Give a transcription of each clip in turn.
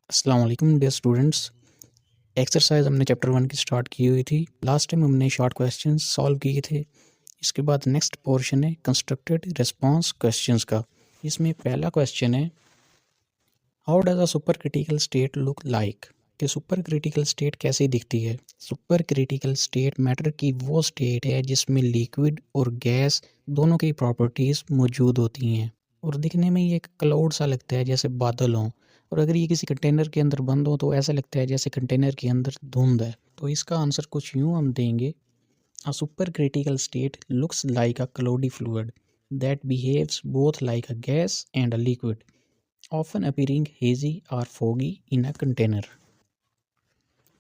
अस्सलाम वालेकुम dear students. Exercise हमने चैप्टर 1 की स्टार्ट की हुई थी। लास्ट टाइम हमने शॉर्ट क्वेश्चंस सॉल्व किए थे। इसके बाद नेक्स्ट पोर्शन है कंस्ट्रक्टेड रिस्पांस क्वेश्चंस का। इसमें पहला क्वेश्चन है, how does a super critical state look like? कि सुपर क्रिटिकल स्टेट कैसी दिखती है? सुपर क्रिटिकल स्टेट मैटर की वो स्टेट है जिसमें लिक्विड और गैस दोनों की प्रॉपर्टीज़ मौजूद होती हैं और दिखने में ये एक क्लाउड सा लगता है, जैसे बादल हों। और अगर ये किसी कंटेनर के अंदर बंद हो तो ऐसा लगता है जैसे कंटेनर के अंदर धुंध है। तो इसका आंसर कुछ यूँ हम देंगे, a super critical state looks like a cloudy fluid that behaves both like a gas and a liquid, often appearing hazy or foggy in a container.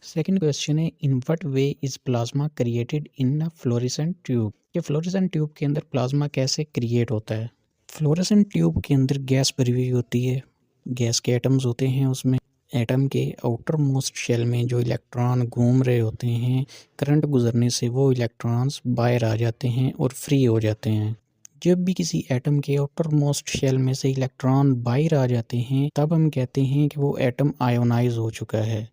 Second question है, in what way is plasma created in a fluorescent tube? कि fluorescent tube के अंदर plasma कैसे create होता है? Fluorescent tube के अंदर gas भरी हुई होती है, गैस के एटम्स होते हैं उसमें। एटम के आउटर मोस्ट शेल में जो इलेक्ट्रॉन घूम रहे होते हैं, करंट गुजरने से वो इलेक्ट्रॉन्स बाहर आ जाते हैं और फ्री हो जाते हैं। जब भी किसी एटम के आउटर मोस्ट शेल में से इलेक्ट्रॉन बाहर आ जाते हैं तब हम कहते हैं कि वो एटम आयोनाइज हो चुका है।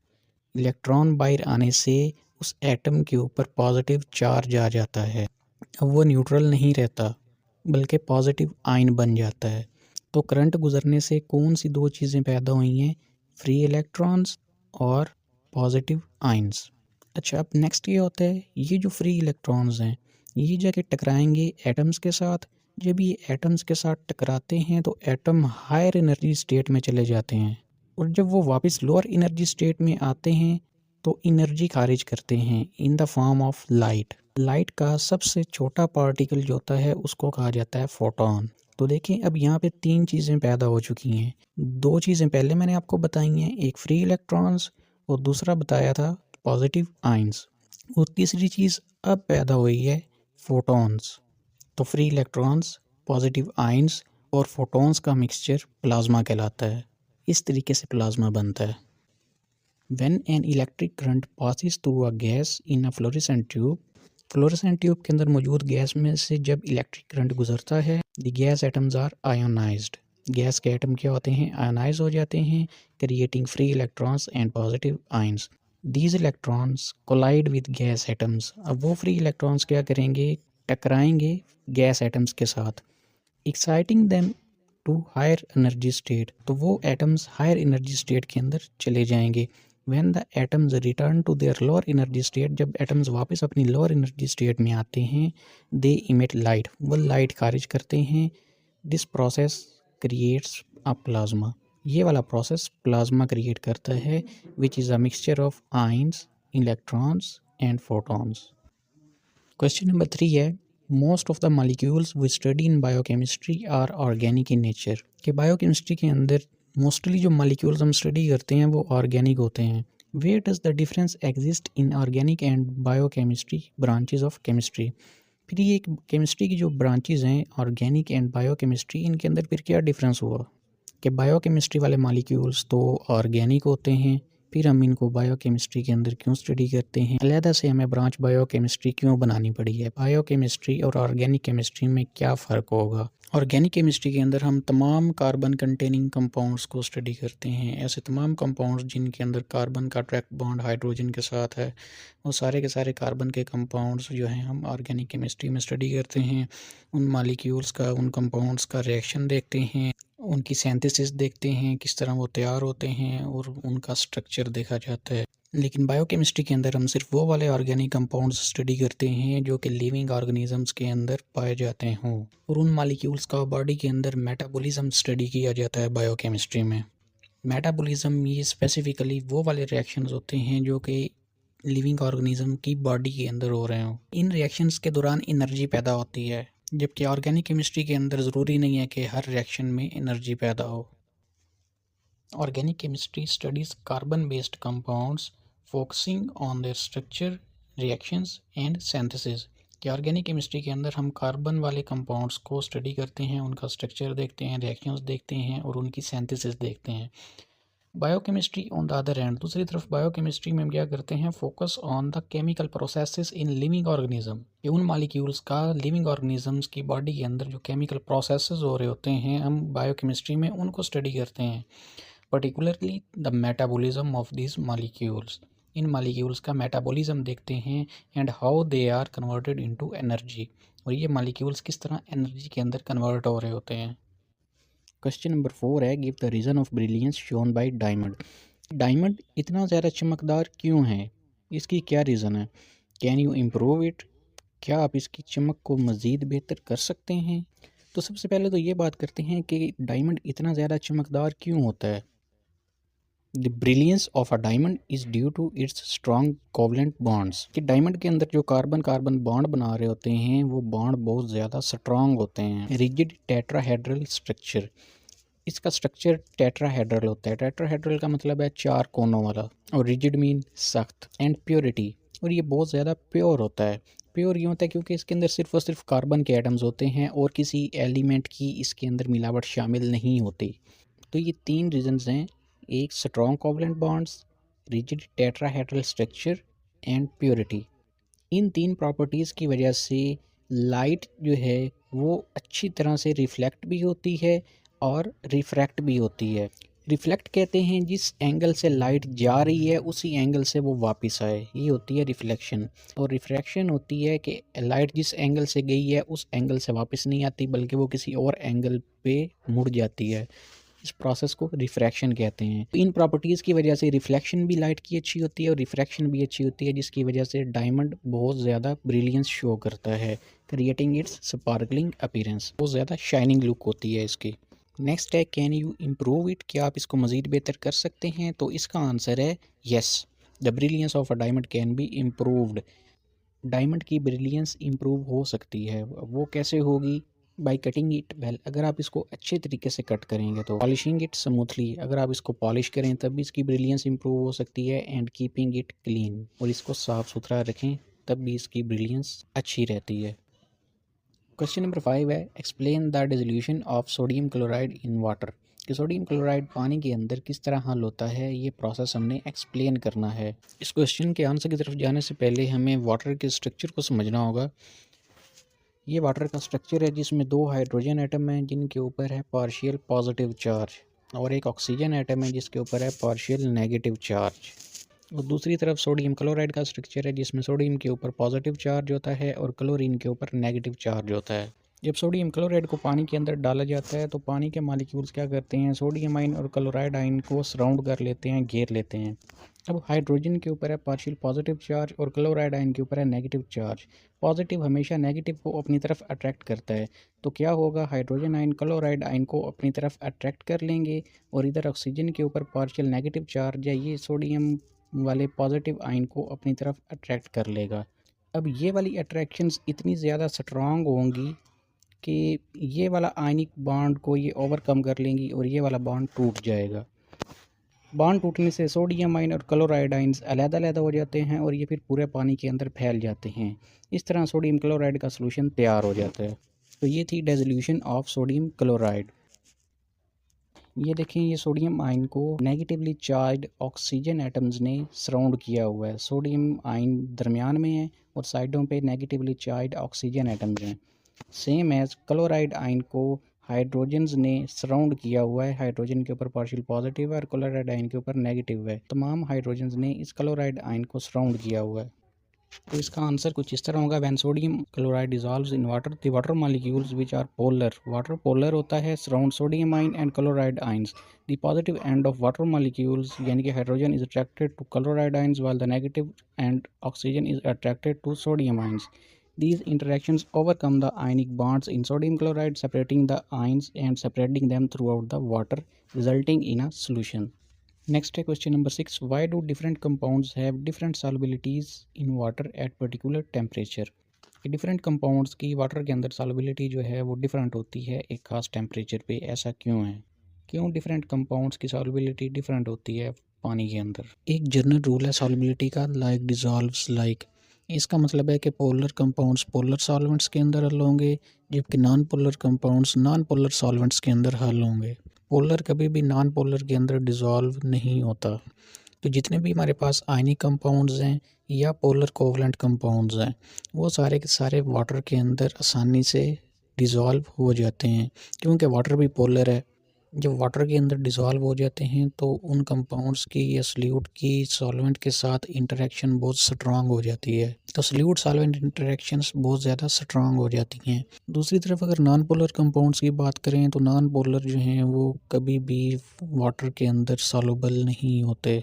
इलेक्ट्रॉन बाहर आने से उस एटम के ऊपर पॉजिटिव चार्ज आ जाता है। अब वो न्यूट्रल नहीं रहता बल्कि पॉजिटिव आयन बन जाता है। तो करंट गुजरने से कौन सी दो चीज़ें पैदा हुई हैं? फ्री इलेक्ट्रॉन्स और पॉजिटिव आयन्स। अच्छा, अब नेक्स्ट ये होता है, ये जो फ्री इलेक्ट्रॉन्स हैं ये जाके टकराएंगे एटम्स के साथ। जब ये एटम्स के साथ टकराते हैं तो एटम हायर एनर्जी स्टेट में चले जाते हैं और जब वो वापस लोअर एनर्जी स्टेट में आते हैं तो एनर्जी खारिज करते हैं in the form of light. Light का सबसे छोटा पार्टिकल जो होता है उसको कहा जाता है फोटॉन। तो देखें, अब यहाँ पे तीन चीज़ें पैदा हो चुकी हैं। दो चीज़ें पहले मैंने आपको बताई हैं, एक फ्री इलेक्ट्रॉन्स और दूसरा बताया था पॉजिटिव आयंस। और तीसरी चीज़ अब पैदा हुई है, फोटॉन्स। तो फ्री इलेक्ट्रॉन्स, पॉजिटिव आयंस और फोटॉन्स का मिक्सचर प्लाज्मा कहलाता है। इस तरीके से प्लाज्मा बनता है। When an electric current passes through a gas in a fluorescent tube, fluorescent tube के अंदर मौजूद गैस में से जब इलेक्ट्रिक करंट गुजरता है, the gas atoms are ionised. Gas के एटम क्या होते हैं? आयोनाइज हो जाते हैं, creating free electrons and positive ions. These electrons collide with gas atoms. अब वो फ्री इलेक्ट्रॉन्स क्या करेंगे? टकराएंगे गैस एटम्स के साथ, exciting them to higher energy state. तो वो एटम्स हायर एनर्जी स्टेट के अंदर चले जाएंगे। When the atoms return to their lower energy state, जब एटम्स वापस अपनी लोअर एनर्जी स्टेट में आते हैं, दे इमिट लाइट, वो लाइट खारिज करते हैं। This process creates a plasma. ये वाला प्रोसेस प्लाज्मा क्रिएट करता है, which is a mixture of ions, electrons and photons. Question number 3 है, most of the molecules we study in biochemistry are organic in nature. कि biochemistry के अंदर mostly जो molecules हम स्टडी करते हैं वो ऑर्गेनिक होते हैं। Where does the difference exist in organic and biochemistry branches of chemistry? फिर ये केमिस्ट्री की जो ब्रांचेज हैं, ऑर्गेनिक एंड बायोकेमिस्ट्री, इनके अंदर फिर क्या डिफरेंस हुआ? कि बायोकेमिस्ट्री वाले मॉलिक्यूल्स तो ऑर्गेनिक होते हैं, फिर हम इनको बायोकेमिस्ट्री के अंदर क्यों स्टडी करते हैं? अलहदा से हमें ब्रांच बायोकेमिस्ट्री क्यों बनानी पड़ी है? बायोकेमिस्ट्री और ऑर्गेनिक केमिस्ट्री में क्या फ़र्क होगा? ऑर्गेनिक केमिस्ट्री के अंदर हम तमाम कार्बन कंटेनिंग कंपाउंड्स को स्टडी करते हैं। ऐसे तमाम कंपाउंड्स जिनके अंदर कार्बन का डायरेक्ट बॉन्ड हाइड्रोजन के साथ है, वो सारे के सारे कार्बन के कंपाउंड्स जो हैं हम ऑर्गेनिक केमिस्ट्री में स्टडी करते हैं। उन मॉलिक्यूल्स का, उन कंपाउंड्स का रिएक्शन देखते हैं, उनकी सिंथेसिस देखते हैं, किस तरह वो तैयार होते हैं और उनका स्ट्रक्चर देखा जाता है। लेकिन बायोकेमिस्ट्री के अंदर हम सिर्फ वो वाले ऑर्गेनिक कंपाउंड्स स्टडी करते हैं जो कि लिविंग ऑर्गेनिजम्स के अंदर पाए जाते हों, और उन मॉलिक्यूल्स का बॉडी के अंदर मेटाबॉलिज्म स्टडी किया जाता है बायोकेमिस्ट्री में। मेटाबॉलिज्म ये स्पेसिफिकली वो वाले रिएक्शंस होते हैं जो कि लिविंग ऑर्गेनिज्म की बॉडी के अंदर हो रहे हों। इन रिएक्शंस के दौरान एनर्जी पैदा होती है, जबकि ऑर्गेनिक केमिस्ट्री के अंदर ज़रूरी नहीं है कि हर रिएक्शन में एनर्जी पैदा हो। Organic chemistry studies carbon based compounds focusing on their structure, reactions and synthesis. कि ऑर्गेनिक केमिस्ट्री के अंदर हम कार्बन वाले कंपाउंड्स को स्टडी करते हैं, उनका स्ट्रक्चर देखते हैं, रिएक्शंस देखते हैं और उनकी सिंथेसिस देखते हैं। Biochemistry on the other hand, दूसरी तरफ बायोकेमिस्ट्री में हम क्या करते हैं? Focus on the chemical processes in living organism. ये उन मॉलिक्यूल्स का लिविंग ऑर्गेनिजम्स की बॉडी के अंदर जो केमिकल प्रोसेसेस हो रहे होते हैं, हम बायोकेमिस्ट्री में उनको स्टडी करते हैं। Particularly the metabolism of this molecules, इन मॉलिक्यूल्स का मेटाबॉलिज्म देखते हैं and how they are converted into energy, और ये मॉलिक्यूल्स किस तरह एनर्जी के अंदर कन्वर्ट हो रहे होते हैं। क्वेश्चन नंबर 4 है, give the reason of brilliance shown by diamond. Diamond इतना ज़्यादा चमकदार क्यों है, इसकी क्या रीज़न है। कैन यू इम्प्रूव इट, क्या आप इसकी चमक को मज़ीद बेहतर कर सकते हैं। तो सबसे पहले तो ये बात करते हैं कि डायमंड इतना ज़्यादा चमकदार क्यों होता है। The brilliance of a diamond is due to its strong covalent bonds, कि डायमंड के अंदर जो कार्बन कार्बन बॉन्ड बना रहे होते हैं वो बॉन्ड बहुत ज़्यादा स्ट्रॉन्ग होते हैं। रिजिड टेट्राहेड्रल स्ट्रक्चर, इसका स्ट्रक्चर टेट्राहेड्रल होता है। टेट्राहेड्रल का मतलब है 4 कोनों वाला, और रिजिड मीन सख्त, एंड प्योरिटी, और ये बहुत ज़्यादा प्योर होता है। प्योर ये होता है क्योंकि इसके अंदर सिर्फ और सिर्फ कार्बन के एटम्स होते हैं और किसी एलिमेंट की इसके अंदर मिलावट शामिल नहीं होती। तो ये 3 रीजंस हैं, एक strong covalent bonds, rigid tetrahedral structure and purity. In 3 properties की वजह से लाइट जो है वो अच्छी तरह से रिफ्लेक्ट भी होती है और रिफ्रैक्ट भी होती है। रिफ्लेक्ट कहते हैं जिस एंगल से लाइट जा रही है उसी एंगल से वो वापस आए, ये होती है रिफ्लेक्शन। और रिफ्रैक्शन होती है कि लाइट जिस एंगल से गई है उस एंगल से वापस नहीं आती, बल्कि वो किसी और एंगल पे मुड़ जाती है। इस प्रोसेस को रिफ्रैक्शन कहते हैं। इन प्रॉपर्टीज़ की वजह से रिफ्लेक्शन भी लाइट की अच्छी होती है और रिफ्रैक्शन भी अच्छी होती है, जिसकी वजह से डायमंड बहुत ज़्यादा ब्रिलियंस शो करता है, क्रिएटिंग इट्स स्पार्कलिंग अपीयरेंस। बहुत ज़्यादा शाइनिंग लुक होती है इसकी। नेक्स्ट है, कैन यू इम्प्रूव इट, क्या आप इसको मज़ीद बेहतर कर सकते हैं। तो इसका आंसर है yes, the brilliance of a diamond can be improved. Diamond की ब्रिलियंस इम्प्रूव हो सकती है। वो कैसे होगी, बाई कटिंग इट वेल, अगर आप इसको अच्छे तरीके से कट करेंगे तो। पॉलिशिंग इट स्मूथली, अगर आप इसको पॉलिश करें तब भी इसकी ब्रिलियंस इंप्रूव हो सकती है। एंड कीपिंग इट क्लीन, और इसको साफ़ सुथरा रखें तब भी इसकी ब्रिलियंस अच्छी रहती है। क्वेश्चन नंबर 5 है, explain the dissolution of sodium chloride in water, कि सोडियम क्लोराइड पानी के अंदर किस तरह हल होता है, ये प्रोसेस हमने एक्सप्लेन करना है। इस क्वेश्चन के आंसर की तरफ जाने से पहले हमें वाटर के स्ट्रक्चर को समझना होगा। ये वाटर का स्ट्रक्चर है जिसमें 2 हाइड्रोजन एटम हैं जिनके ऊपर है पार्शियल पॉजिटिव चार्ज, और एक ऑक्सीजन एटम है जिसके ऊपर है पार्शियल नेगेटिव चार्ज। और दूसरी तरफ सोडियम क्लोराइड का स्ट्रक्चर है जिसमें सोडियम के ऊपर पॉजिटिव चार्ज होता है और क्लोरीन के ऊपर नेगेटिव चार्ज होता है। जब सोडियम क्लोराइड को पानी के अंदर डाला जाता है तो पानी के मॉलिक्यूल्स क्या करते हैं, सोडियम आयन और क्लोराइड आयन को सराउंड कर लेते हैं, घेर लेते हैं। अब हाइड्रोजन के ऊपर है पार्शियल पॉजिटिव चार्ज और क्लोराइड आयन के ऊपर है नेगेटिव चार्ज। पॉजिटिव हमेशा नेगेटिव को अपनी तरफ अट्रैक्ट करता है, तो क्या होगा, हाइड्रोजन आयन क्लोराइड आयन को अपनी तरफ अट्रैक्ट कर लेंगे, और इधर ऑक्सीजन के ऊपर पार्शियल नेगेटिव चार्ज है, ये सोडियम वाले पॉजिटिव आयन को अपनी तरफ अट्रैक्ट कर लेगा। अब ये वाली अट्रैक्शंस इतनी ज़्यादा स्ट्रांग होंगी कि ये वाला आयनिक बॉन्ड को ये ओवरकम कर लेंगी और ये वाला बॉन्ड टूट जाएगा। बॉन्ड टूटने से सोडियम आयन और क्लोराइड आयन्स अलग-अलग हो जाते हैं और ये फिर पूरे पानी के अंदर फैल जाते हैं। इस तरह सोडियम क्लोराइड का सॉल्यूशन तैयार हो जाता है। तो ये थी डिसोल्यूशन ऑफ सोडियम क्लोराइड। ये देखें, ये सोडियम आयन को नेगेटिवली चार्ज्ड ऑक्सीजन एटम्स ने सराउंड किया हुआ है। सोडियम आयन दरमियान में है और साइडों पे नेगेटिवली चार्ज्ड ऑक्सीजन एटम्स हैं। सेम एज क्लोराइड आयन को हाइड्रोजन्स ने सराउंड किया हुआ है, हाइड्रोजन के ऊपर पार्शियल पॉजिटिव है और क्लोराइड आयन के ऊपर नेगेटिव है। तमाम हाइड्रोजन्स ने इस क्लोराइड आयन को सराउंड किया हुआ है। तो इसका आंसर कुछ इस तरह होगा, when sodium chloride dissolves in water the water molecules which are polar, water polar होता है, surround sodium ion and chloride ions. The positive end of water molecules यानी कि hydrogen is attracted to chloride ions while the negative end oxygen is attracted to sodium ions. These interactions overcome the ionic bonds in sodium chloride, separating the ions and spreading them throughout the water, resulting in a solution. Next है question number 6. Why do different compounds have different solubilities in water at particular temperature? Different compounds की water के अंदर solubility जो है वो different होती है एक खास टेम्परेचर पे। ऐसा क्यों है, क्यों डिफरेंट कंपाउंड्स की सॉल्युबिलिटी डिफरेंट होती है पानी के अंदर। एक जनरल रूल है सॉल्युबिलिटी का, लाइक डिजॉल्व्स लाइक। इसका मतलब है कि पोलर कंपाउंड्स पोलर सॉल्वेंट्स के अंदर हल होंगे, जबकि non polar compounds non polar solvents के अंदर हल होंगे। पोलर कभी भी नॉन पोलर के अंदर डिज़ोल्व नहीं होता। तो जितने भी हमारे पास आयनिक कंपाउंड्स हैं या पोलर कोवलेंट कंपाउंड्स हैं वो सारे के सारे वाटर के अंदर आसानी से डिज़ोल्व हो जाते हैं, क्योंकि वाटर भी पोलर है जब वाटर के अंदर डिज़ोल्व हो जाते हैं तो उन कंपाउंड्स की या सॉल्यूट की सॉल्वेंट के साथ इंटरेक्शन बहुत स्ट्रांग हो जाती है, तो सॉल्यूट सॉल्वेंट इंटरेक्शंस बहुत ज़्यादा स्ट्रांग हो जाती हैं। दूसरी तरफ अगर नॉन पोलर कंपाउंड्स की बात करें तो नॉन पोलर जो हैं वो कभी भी वाटर के अंदर सॉल्युबल नहीं होते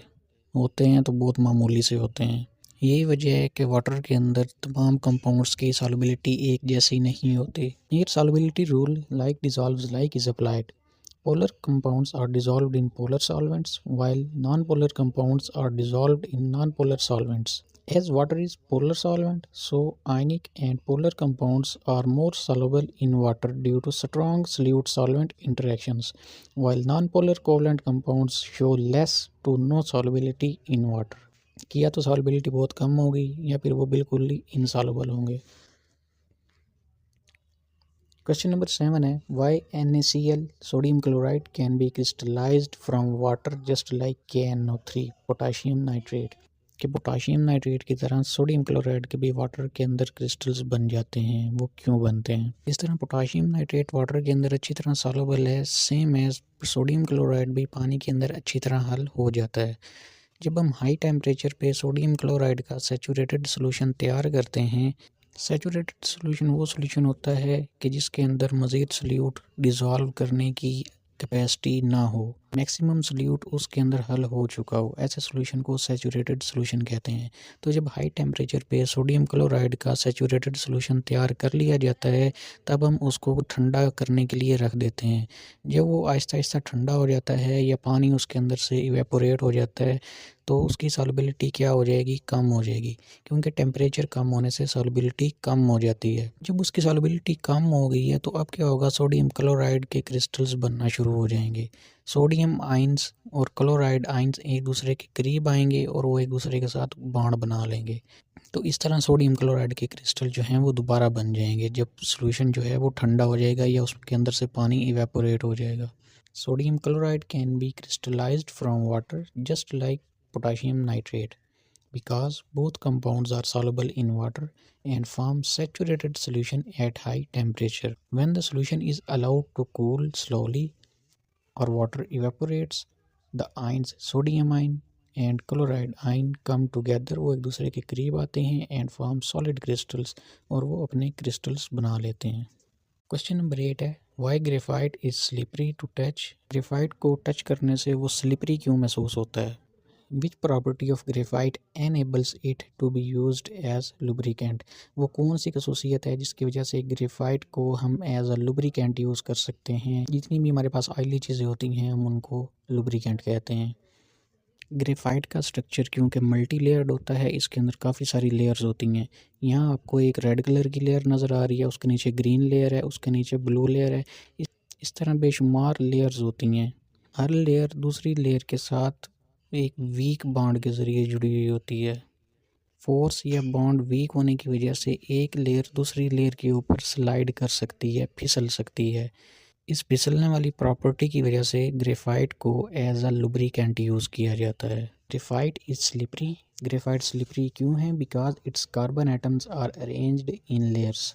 हैं तो बहुत मामूली से होते हैं। यही वजह है कि वाटर के अंदर तमाम कंपाउंड्स की सॉल्युबिलिटी एक जैसी नहीं होती। Here solubility rule like dissolves like is applied. Polar compounds are dissolved in polar solvents, while non-polar compounds are dissolved in non-polar solvents. As water is polar solvent, so ionic and polar compounds are more soluble in water due to strong solute-solvent interactions, while non-polar covalent compounds show less to no solubility in water. कि या तो solubility बहुत कम होगी या फिर वो बिल्कुल ही insoluble होंगे। क्वेश्चन नंबर 7 है why NaCl sodium chloride can be crystallised from water just like KNO3 potassium nitrate. कि पोटाशियम नाइट्रेट की तरह सोडियम क्लोराइड के भी वाटर के अंदर क्रिस्टल्स बन जाते हैं, वो क्यों बनते हैं? इस तरह पोटाशियम नाइट्रेट वाटर के अंदर अच्छी तरह सॉल्युबल है, सेम एज सोडियम क्लोराइड भी पानी के अंदर अच्छी तरह हल हो जाता है। जब हम हाई टेम्परेचर पे सोडियम क्लोराइड का सैचुरेटेड सोल्यूशन तैयार करते हैं, सैचुरेटेड सोल्यूशन वो सोल्यूशन होता है कि जिसके अंदर मज़ीद सोल्यूट डिज़ोल्व करने की कैपेसिटी ना हो, मैक्सिमम सोल्यूट उसके अंदर हल हो चुका हो, ऐसे सोल्यूशन को सैचुरेटेड सोल्यूशन कहते हैं। तो जब हाई टेम्परेचर पे सोडियम क्लोराइड का सैचुरेटेड सोल्यूशन तैयार कर लिया जाता है तब हम उसको ठंडा करने के लिए रख देते हैं। जब वो आहिस्ता आहिस्ता ठंडा हो जाता है या पानी उसके अंदर से इवेपोरेट हो जाता है तो उसकी सॉल्युबिलिटी क्या हो जाएगी? कम हो जाएगी, क्योंकि टेम्परेचर कम होने से सॉल्युबिलिटी कम हो जाती है। जब उसकी सॉल्युबिलिटी कम हो गई है तो अब क्या होगा? सोडियम क्लोराइड के क्रिस्टल्स बनना शुरू हो जाएंगे। सोडियम आइंस और क्लोराइड आइंस एक दूसरे के करीब आएंगे और वो एक दूसरे के साथ बॉन्ड बना लेंगे। तो इस तरह सोडियम क्लोराइड के क्रिस्टल जो हैं वो दोबारा बन जाएंगे जब सोल्यूशन जो है वो ठंडा हो जाएगा या उसके अंदर से पानी इवेपोरेट हो जाएगा। Sodium chloride can be crystallised from water just like potassium nitrate because both compounds are soluble in water and form saturated solution at high temperature. When the solution is allowed to cool slowly or water evaporates, the ions sodium ion and chloride ion come together, वो एक दूसरे के करीब आते हैं and form solid crystals और वो अपने crystals बना लेते हैं। क्वेश्चन नंबर 8 है why graphite is slippery to touch. Graphite को टच करने से वो स्लिपरी क्यों महसूस होता है? Which property of graphite enables it to be used as lubricant. वो कौन सी खसूसियत है जिसकी वजह से ग्रेफाइट को हम एज अ लुब्रिकेंट यूज़ कर सकते हैं? जितनी भी हमारे पास ऑयली चीज़ें होती हैं हम उनको लुब्रिकेंट कहते हैं। ग्रेफाइट का स्ट्रक्चर क्योंकि मल्टी लेयर्ड होता है, इसके अंदर काफ़ी सारी लेयर्स होती हैं। यहाँ आपको एक रेड कलर की लेयर नज़र आ रही है, उसके नीचे ग्रीन लेयर है, उसके नीचे ब्लू लेयर है। इस तरह बेशुमार लेयर्स होती हैं। हर लेयर दूसरी लेयर के साथ एक वीक बॉन्ड के ज़रिए जुड़ी हुई होती है। फोर्स या बॉन्ड वीक होने की वजह से एक लेयर दूसरी लेयर के ऊपर स्लाइड कर सकती है, फिसल सकती है। इस फिसलने वाली प्रॉपर्टी की वजह से ग्रेफाइट को एज अ लुब्रिकेंट यूज़ किया जाता है। Graphite is slippery. Graphite slippery क्यों है? Because its carbon atoms are arranged in layers.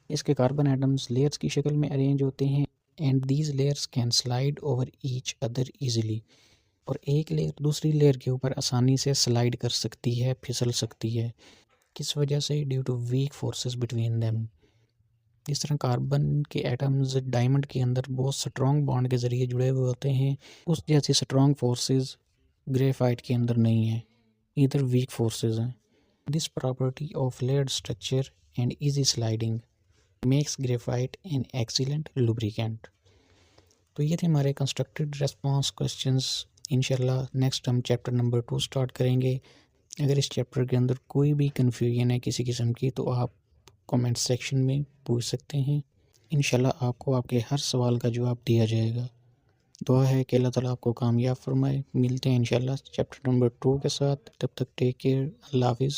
इसके कार्बन एटम्स लेयर्स की शक्ल में अरेंज होते हैं and these layers can slide over each other easily. और एक लेयर दूसरी लेयर के ऊपर आसानी से स्लाइड कर सकती है, फिसल सकती है। किस वजह से? Due to weak forces between them. जिस तरह कार्बन के एटम्स डायमंड के अंदर बहुत स्ट्रॉन्ग बॉन्ड के ज़रिए जुड़े हुए होते हैं, उस जैसी स्ट्रॉन्ग फोर्सेस ग्रेफाइट के अंदर नहीं है, इधर वीक फोर्सेस हैं। This property of layered structure and easy sliding makes graphite an excellent lubricant. तो ये थे हमारे कंस्ट्रक्टेड रेस्पॉन्स क्वेश्चंस। इंशाल्लाह नेक्स्ट हम चैप्टर नंबर 2 स्टार्ट करेंगे। अगर इस चैप्टर के अंदर कोई भी कन्फ्यूजन है किसी किस्म की तो आप कमेंट सेक्शन में पूछ सकते हैं। इंशाल्लाह आपको आपके हर सवाल का जवाब दिया जाएगा। दुआ है कि अल्लाह ताला आपको कामयाब फरमाए। मिलते हैं इंशाल्लाह चैप्टर नंबर 2 के साथ। तब तक टेक केयर। अल्लाह हाफिज़।